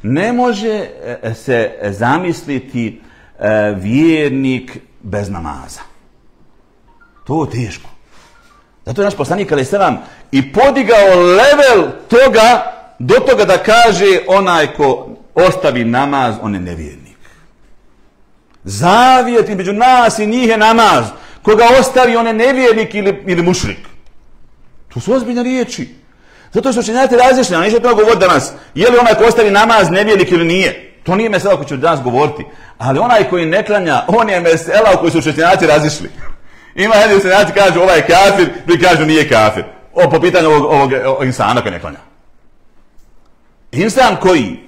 Ne može se zamisliti vjernik bez namaza. To je teško. Zato je naš poslanik alejhi selam i podigao level toga do toga da kaže onaj ko ostavi namaz, on je nevjernik. Zavjet između nas i njih je namaz. Koga ostavi, on je nevjernik ili mušrik. To su ozbiljne riječi. Zato što učenjaci različni, a neće to govoriti danas. Je li onaj ko ostavi namaz nevjernik ili nije? To nije mesela koji ću danas govoriti. Ali onaj koji ne klanja, on je mesela u kojoj su učenjaci različni. Ima jedni učenjaci kažu ovaj je kafir, drugi kažu nije kafir. Po pitanju ovog insana koji ne klanja. Insan koji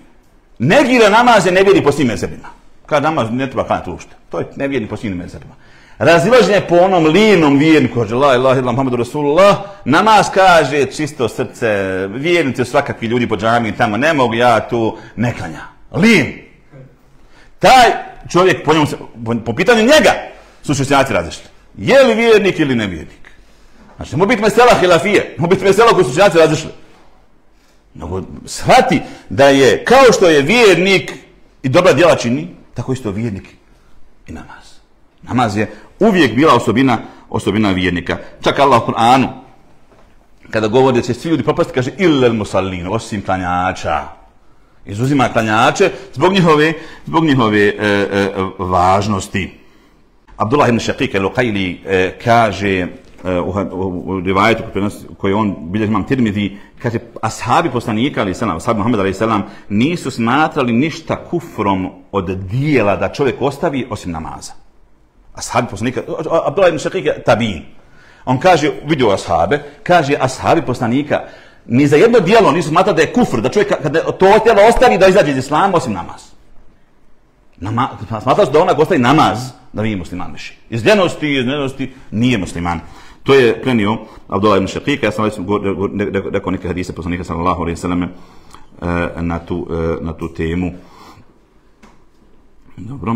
negira namaz je nevjernik po svim mezhebima. Kada namaz ne treba klanjati uopšte. To je nevjernik po svim mezhebima. Razilaženje po onom linom vjerniku, kaže la ilaha illallah Muhammedu Rasulullah, namaz kaže čisto srce, vjernici su svakakvi ljudi po džamiji tamo, ne mogu ja tu, ne klanja. Lin. Taj čovjek, po pitanju njega, su učenjaci različiti. Je li vjernik ili nevjernik? Znači, mogu biti mesela hilafije, mogu biti mesela koji su učenjaci različiti. Nego shvati da je, kao što je vjernik i dobra djela čini, tako isto vjernik i namaz. Namaz je uvijek bila osobina vjernika. Čak Allah u Kur'anu, kada govori da će svi ljudi propasti, kaže illel musallin, osim klanjača. Izuzima klanjače zbog njihove važnosti. Abdullah ibn Shaqiq al-Uqayli kaže u rivajetu koji on bilježi imam Tirmidhi, kaže ashabi poslanika alejhi selam, ashabi Muhameda alejhi selam nisu smatrali ništa kufrom od dijela da čovjek ostavi osim namaza. Ashabi poslanika, Abdullah ibn Shaqiq je tabin. On kaže, vidio ashabe, kaže ashabi poslanika ni za jedno dijelo nisu smatrali da je kufr, da čovjek kada to tijelo ostavi da izađe iz islama osim namaz. Smatrali su da ona ostavi namaz da nije musliman više. Iz ljenosti nije musliman. To je prenio Abdullah ibn Shaqiq. Ja sam rekao neke hadise poslanika sallallahu alejhi ve selleme na tu temu. Dobro.